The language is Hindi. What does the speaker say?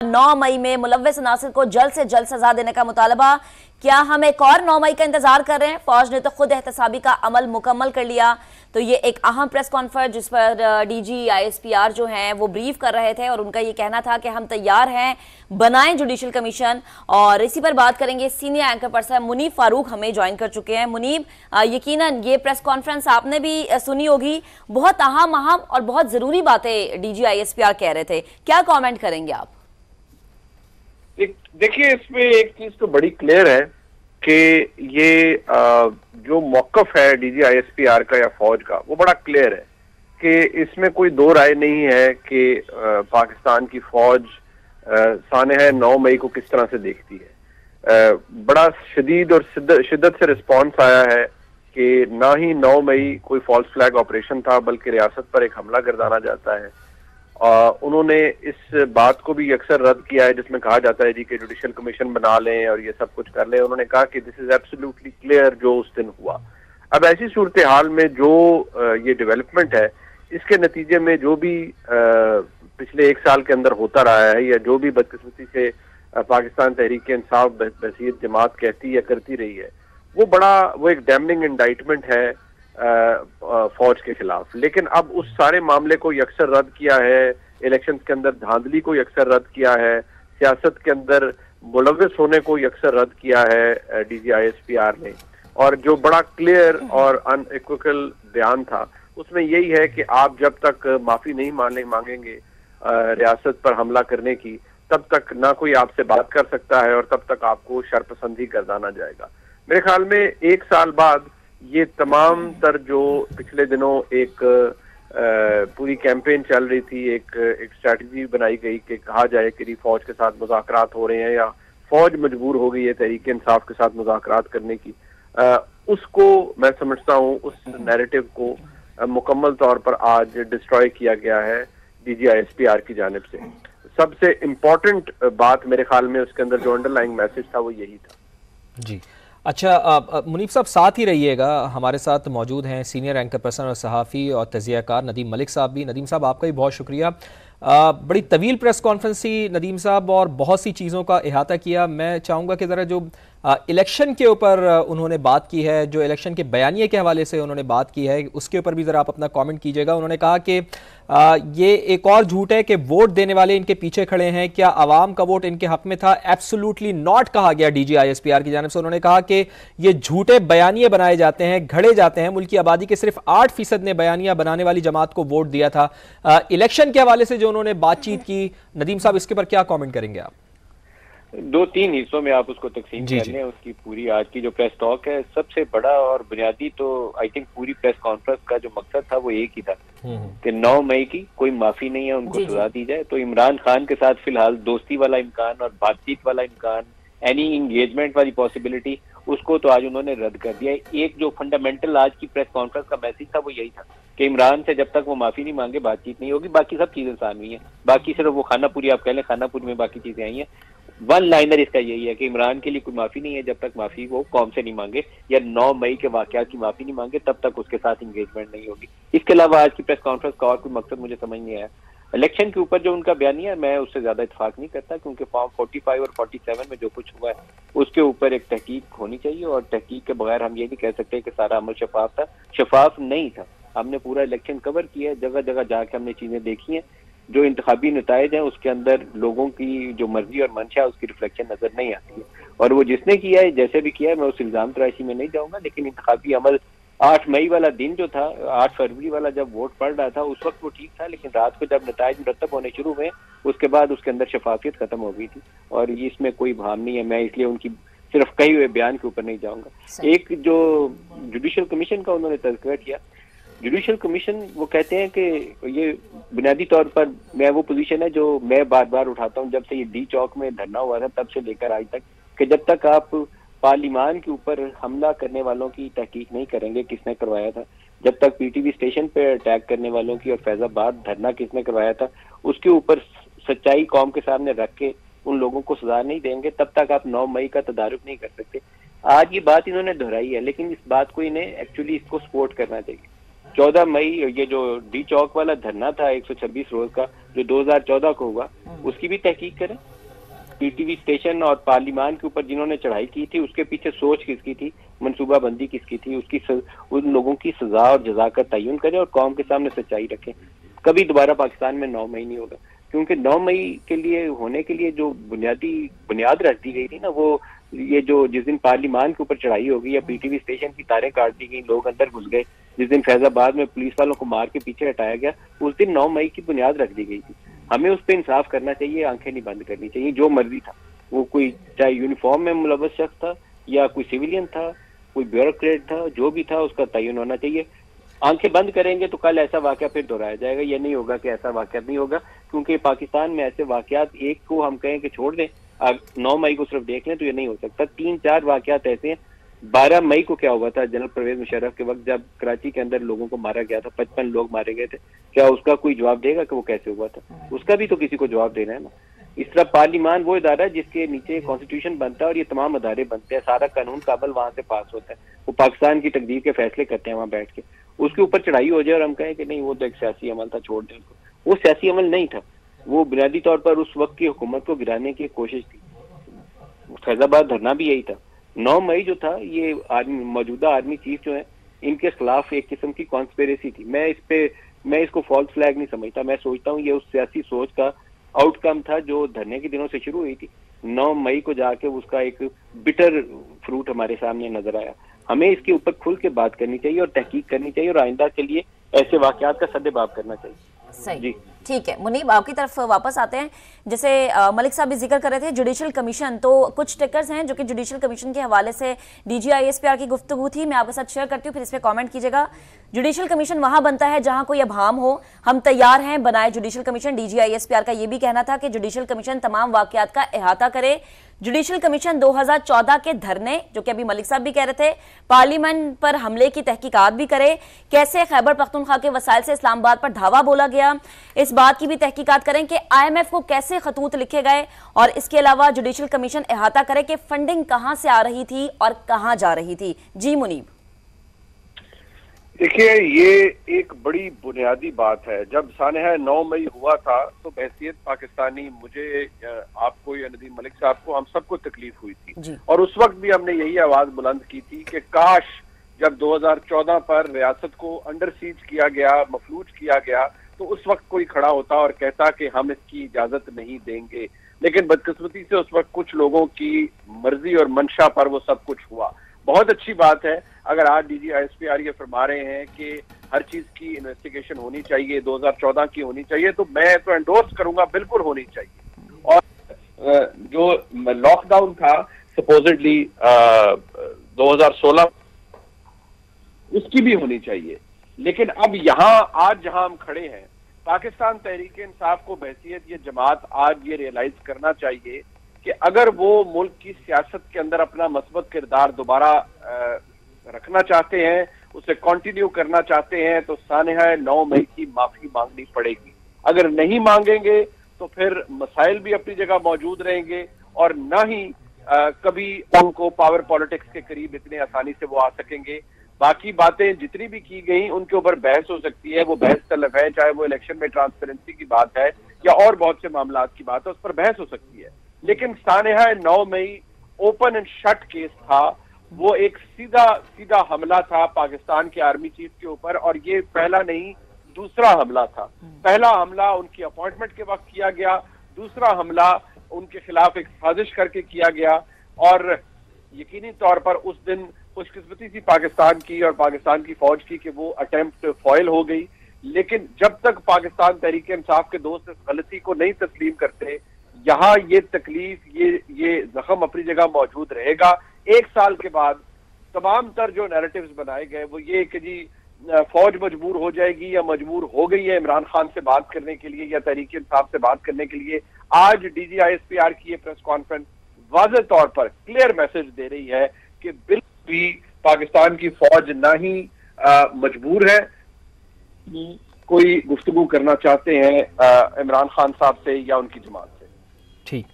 9 मई में मुलव्विस अनासिर को जल्द से जल्द सजा देने का मुतालबा। क्या हम एक और 9 मई का इंतजार कर रहे हैं? फौज ने तो खुद एहतसाबी का अमल मुकम्मल कर लिया। तो ये एक अहम प्रेस कॉन्फ्रेंस जिस पर डीजी आईएसपीआर जो हैं वो ब्रीफ कर रहे थे और उनका ये कहना था कि हम तैयार हैं, बनाएं जुडिशल कमीशन। और इसी पर बात करेंगे। Senior anchor person Munib Farooq हमें ज्वाइन कर चुके हैं। मुनीब, यकीनन ये प्रेस कॉन्फ्रेंस आपने भी सुनी होगी, बहुत अहम और बहुत जरूरी बातें डीजी आईएसपीआर कह रहे थे, क्या कॉमेंट करेंगे आप? देखिए, इसमें एक चीज तो बड़ी क्लियर है कि ये जो मौकफ है डीजी आईएसपीआर का या फौज का, वो बड़ा क्लियर है कि इसमें कोई दो राय नहीं है कि पाकिस्तान की फौज सानह 9 मई को किस तरह से देखती है। बड़ा शदीद और शिद्दत से रिस्पॉन्स आया है कि ना ही 9 मई कोई फॉल्स फ्लैग ऑपरेशन था, बल्कि रियासत पर एक हमला गर्दाना जाता है। उन्होंने इस बात को भी अक्सर रद्द किया है जिसमें कहा जाता है जी कि जुडिशल कमीशन बना लें और ये सब कुछ कर लें। उन्होंने कहा कि दिस इज एब्सोल्युटली क्लियर जो उस दिन हुआ। अब ऐसी सूरत हाल में जो ये डेवलपमेंट है, इसके नतीजे में जो भी पिछले 1 साल के अंदर होता रहा है या जो भी बदकिस्मती से पाकिस्तान तहरीक इंसाफ बसीत जमात कहती या करती रही है, वो एक डैमनिंग इंडाइटमेंट है फौज के खिलाफ। लेकिन अब उस सारे मामले को यकसर रद्द किया है, इलेक्शंस के अंदर धांधली को यकसर रद्द किया है, सियासत के अंदर मुलव्विस होने को यकसर रद्द किया है डीजी आईएसपीआर ने। और जो बड़ा क्लियर और अनइक्विकल बयान था उसमें यही है कि आप जब तक माफी नहीं मांगेंगे रियासत पर हमला करने की, तब तक ना कोई आपसे बात कर सकता है और तब तक आपको शर्पसंदी गर्दाना जाएगा। मेरे ख्याल में 1 साल बाद ये तमाम तर जो पिछले दिनों एक पूरी कैंपेन चल रही थी, एक स्ट्रैटेजी बनाई गई कि कहा जाए कि फौज के साथ मुज़ाकरात हो रहे हैं या फौज मजबूर हो गई है तहरीक इंसाफ के साथ मुज़ाकरात करने की, उसको मैं समझता हूँ उस नैरेटिव को मुकम्मल तौर पर आज डिस्ट्रॉय किया गया है डीजी आईएसपीआर की जानिब से। सबसे इम्पोर्टेंट बात मेरे ख्याल में उसके अंदर जो अंडरलाइंग मैसेज था वो यही था। जी अच्छा, मुनीब साहब साथ ही रहिएगा, हमारे साथ मौजूद हैं सीनियर एंकर पर्सन और सहाफ़ी और तजियाकार नदीम मलिक साहब भी। नदीम साहब, आपका भी बहुत शुक्रिया। बड़ी तवील प्रेस कॉन्फ्रेंस थी नदीम साहब और बहुत सी चीज़ों का इहाता किया। मैं चाहूँगा कि ज़रा जो इलेक्शन के ऊपर उन्होंने बात की है, जो इलेक्शन के बयानिए के हवाले से उन्होंने बात की है, उसके ऊपर भी ज़रा आप अपना कमेंट कीजिएगा। उन्होंने कहा कि ये एक और झूठ है कि वोट देने वाले इनके पीछे खड़े हैं, क्या आवाम का वोट इनके हक में था? एब्सोल्युटली नॉट कहा गया डीजी आईएसपीआर की जानिब से। उन्होंने कहा कि ये झूठे बयानिए बनाए जाते हैं, घड़े जाते हैं। मुल्क की आबादी के सिर्फ 8% ने बयानिया बनाने वाली जमात को वोट दिया था। इलेक्शन के हवाले से जो उन्होंने बातचीत की, नदीम साहब इसके ऊपर क्या कॉमेंट करेंगे आप? 2-3 हिस्सों में आप उसको तकसीम कर लें। उसकी पूरी आज की जो प्रेस टॉक है, सबसे बड़ा और बुनियादी तो आई थिंक पूरी प्रेस कॉन्फ्रेंस का जो मकसद था वो एक ही था कि 9 मई की कोई माफी नहीं है, उनको सजा दी जाए। तो इमरान खान के साथ फिलहाल दोस्ती वाला इम्कान और बातचीत वाला इम्कान, एनी इंगेजमेंट वाली पॉसिबिलिटी, उसको तो आज उन्होंने रद्द कर दिया। एक जो फंडामेंटल आज की प्रेस कॉन्फ्रेंस का मैसेज था वो यही था कि इमरान से जब तक वो माफी नहीं मांगे बातचीत नहीं होगी। बाकी सब चीजें आसान हुई है, बाकी सिर्फ वो खानापुरी आप कह लें, खानापुरी में बाकी चीजें आई हैं। वन लाइनर इसका यही है कि इमरान के लिए कोई माफी नहीं है जब तक माफी वो कौम से नहीं मांगे या 9 मई के वाकयात की माफी नहीं मांगे, तब तक उसके साथ इंगेजमेंट नहीं होगी। इसके अलावा आज की प्रेस कॉन्फ्रेंस का और कोई मकसद मुझे समझ नहीं आया। इलेक्शन के ऊपर जो उनका बयानिया है, मैं उससे ज्यादा इत्तेफाक नहीं करता, क्योंकि फॉर्म 45 और 47 में जो कुछ हुआ है उसके ऊपर एक तहकीक होनी चाहिए और तहकीक के बगैर हम ये नहीं कह सकते कि सारा अमल शफाफ था। शफाफ नहीं था। हमने पूरा इलेक्शन कवर किया है, जगह जगह जाके हमने चीजें देखी हैं। जो इंतखाबी नताइज हैं उसके अंदर लोगों की जो मर्जी और मंशा है उसकी रिफ्लेक्शन नजर नहीं आती है। और वो जिसने किया है, जैसे भी किया है, मैं उस इल्जाम तराशी में नहीं जाऊंगा, लेकिन इंतखाबी अमल 8 मई वाला दिन जो था, 8 फरवरी वाला जब वोट पड़ रहा था, उस वक्त वो ठीक था, लेकिन रात को जब नताइज मुरतब होने शुरू हुए उसके बाद उसके अंदर शफाफियत खत्म हो गई थी। और इसमें कोई भाम नहीं है, मैं इसलिए उनकी सिर्फ कहे हुए बयान के ऊपर नहीं जाऊंगा। एक जो जुडिशल कमीशन का उन्होंने तज़किरा किया, जुडिशल कमीशन वो कहते हैं कि ये बुनियादी तौर पर मैं वो पोजीशन है जो मैं बार बार उठाता हूँ जब से ये डी चौक में धरना हुआ था तब से लेकर आज तक, कि जब तक आप पार्लिमान के ऊपर हमला करने वालों की तहकीक नहीं करेंगे किसने करवाया था, जब तक पीटीवी स्टेशन पे अटैक करने वालों की और फैजाबाद धरना किसने करवाया था उसके ऊपर सच्चाई कौम के सामने रख के उन लोगों को सजा नहीं देंगे, तब तक आप 9 मई का तदारुक नहीं कर सकते। आज ये बात इन्होंने दोहराई है, लेकिन इस बात को इन्हें एक्चुअली इसको सपोर्ट करना चाहिए। 14 मई ये जो डी चौक वाला धरना था 126 रोज का जो 2014 को हुआ, उसकी भी तहकीक करें। पीटीवी स्टेशन और पार्लिमान के ऊपर जिन्होंने चढ़ाई की थी उसके पीछे सोच किसकी थी, मनसूबाबंदी किसकी थी, उन लोगों की सजा और जजा का तयन करें और कौम के सामने सच्चाई रखें। कभी दोबारा पाकिस्तान में 9 मई नहीं होगा, क्योंकि 9 मई के लिए होने के लिए जो बुनियाद रख दी गई थी ना, वो ये जो जिस दिन पार्लिमान के ऊपर चढ़ाई हो गई या पीटीवी स्टेशन की तारें काट दी गई, लोग अंदर घुस गए, जिस दिन फैजाबाद में पुलिस वालों को मार के पीछे हटाया गया, उस दिन 9 मई की बुनियाद रख दी गई थी। हमें उस पर इंसाफ करना चाहिए, आंखें नहीं बंद करनी चाहिए। जो मर्जी था, वो कोई चाहे यूनिफॉर्म में मुलव्वस शख्स था या कोई सिविलियन था, कोई ब्यूरोक्रेट था, जो भी था उसका तयन होना चाहिए। आंखें बंद करेंगे तो कल ऐसा वाकया फिर दोहराया जाएगा। ये नहीं होगा कि ऐसा वाकया नहीं होगा, क्योंकि पाकिस्तान में ऐसे वाकयात एक को हम कहें कि छोड़ दें, 9 मई को सिर्फ देख लें तो ये नहीं हो सकता। 3-4 वाकयात ऐसे हैं। 12 मई को क्या हुआ था जनरल परवेज मुशर्रफ के वक्त, जब कराची के अंदर लोगों को मारा गया था, 55 लोग मारे गए थे। क्या उसका कोई जवाब देगा कि वो कैसे हुआ था? उसका भी तो किसी को जवाब देना है ना। इस तरह पार्लिमान वो इदारा है जिसके नीचे कॉन्स्टिट्यूशन बनता है और ये तमाम अदारे बनते हैं, सारा कानून का अमल वहां से पास होता है, वो पाकिस्तान की तकदीर के फैसले करते हैं वहां बैठ के। उसके ऊपर चढ़ाई हो जाए और हम कहें कि नहीं वो तो एक सियासी अमल था, छोड़ दें उसको, वो सियासी अमल नहीं था, वो बुनियादी तौर पर उस वक्त की हुकूमत को गिराने की कोशिश थी। फैजाबाद धरना भी यही था। 9 मई जो था, ये मौजूदा आर्मी चीफ जो है, इनके खिलाफ एक किस्म की कॉन्स्पिरेसी थी। मैं इसको फॉल्स फ्लैग नहीं समझता, मैं सोचता हूँ ये उस सियासी सोच का आउटकम था जो धरने के दिनों से शुरू हुई थी। 9 मई को जाके उसका एक बिटर फ्रूट हमारे सामने नजर आया। हमें इसके ऊपर खुल के बात करनी चाहिए और तहकीक करनी चाहिए और आइंदा के लिए ऐसे वाकयात का सद्देबाब करना चाहिए। सही जी ठीक है। मुनीब, आपकी तरफ वापस आते हैं। जैसे मलिक साहब भी जिक्र कर रहे थे जुडिशल कमीशन, तो कुछ टिकर्स हैं जो कि जुडिशल कमीशन के हवाले से डीजी ISPR की गुफ्तगू थी, मैं आपके साथ शेयर करती हूँ, फिर इस पर कमेंट कीजिएगा। जुडिशल कमीशन वहां बनता है जहां कोई अभाम हो, हम तैयार हैं बनाए जुडिशल कमीशन। डीजी ISPR का यह भी कहना था कि जुडिशल कमीशन तमाम वाकयात का अहाता करे। जुडिशल कमीशन 2014 के धरने, जो कि अभी मलिक साहब भी कह रहे थे, पार्लियामेंट पर हमले की तहकीकात भी करे, कैसे खैबर पख्तूनख्वा के वसाइल से इस्लामाबाद पर धावा बोला गया, इस बात की भी तहकीकात करें कि IMF को कैसे खतूत लिखे गए, और इसके अलावा जुडिशल कमीशन अहाता करे कि फंडिंग कहां से आ रही थी और कहां जा रही थी। जी मुनीब। देखिए, ये एक बड़ी बुनियादी बात है। जब सानहा 9 मई हुआ था तो बहसियत पाकिस्तानी, मुझे, आपको या नदीम मलिक साहब को, हम सबको तकलीफ हुई थी, और उस वक्त भी हमने यही आवाज बुलंद की थी कि काश जब 2014 पर रियासत को अंडर सीज किया गया, मफलूज किया गया, तो उस वक्त कोई खड़ा होता और कहता कि हम इसकी इजाजत नहीं देंगे। लेकिन बदकिस्मती से उस वक्त कुछ लोगों की मर्जी और मंशा पर वो सब कुछ हुआ। बहुत अच्छी बात है अगर आज डीजी ISPR ये फरमा रहे हैं कि हर चीज की इन्वेस्टिगेशन होनी चाहिए, 2014 की होनी चाहिए, तो मैं तो एंडोर्स करूंगा, बिल्कुल होनी चाहिए। और जो लॉकडाउन था सपोजिडली 2016, उसकी भी होनी चाहिए। लेकिन अब आज जहां हम खड़े हैं, पाकिस्तान तहरीक इंसाफ को बहसियत ये जमात आज ये रियलाइज करना चाहिए कि अगर वो मुल्क की सियासत के अंदर अपना मस्बत किरदार दोबारा रखना चाहते हैं, उसे कंटिन्यू करना चाहते हैं, तो सानहा 9 मई की माफी मांगनी पड़ेगी। अगर नहीं मांगेंगे तो फिर मसाइल भी अपनी जगह मौजूद रहेंगे और न ही कभी उनको पावर पॉलिटिक्स के करीब इतने आसानी से वो आ सकेंगे। बाकी बातें जितनी भी की गई उनके ऊपर बहस हो सकती है, वो बहस तलब है, चाहे वो इलेक्शन में ट्रांसपेरेंसी की बात है या और बहुत से मामलात की बात है, उस पर बहस हो सकती है। लेकिन सानहा 9 मई ओपन एंड शट केस था, वो एक सीधा हमला था पाकिस्तान के आर्मी चीफ के ऊपर, और ये पहला नहीं दूसरा हमला था। पहला हमला उनकी अपॉइंटमेंट के वक्त किया गया, दूसरा हमला उनके खिलाफ एक साजिश करके किया गया, और यकीनी तौर पर उस दिन खुशकिस्मती थी पाकिस्तान की और पाकिस्तान की फौज की कि वो अटेम्प्ट फॉइल हो गई। लेकिन जब तक पाकिस्तान तहरीक इंसाफ के दोस्त इस गलती को नहीं तस्लीम करते, यहाँ ये तकलीफ, ये जख्म अपनी जगह मौजूद रहेगा। 1 साल के बाद तमाम तर जो नैरेटिव्स बनाए गए वो ये कि जी फौज मजबूर हो जाएगी या मजबूर हो गई है इमरान खान से बात करने के लिए या तहरीक इंसाफ से बात करने के लिए। आज डीजी ISPR की ये प्रेस कॉन्फ्रेंस वाज़ेह तौर पर क्लियर मैसेज दे रही है कि बिल्कुल भी पाकिस्तान की फौज ना ही मजबूर है, कोई गुफ्तगू करना चाहते हैं इमरान खान साहब से या उनकी जमात से। ठीक,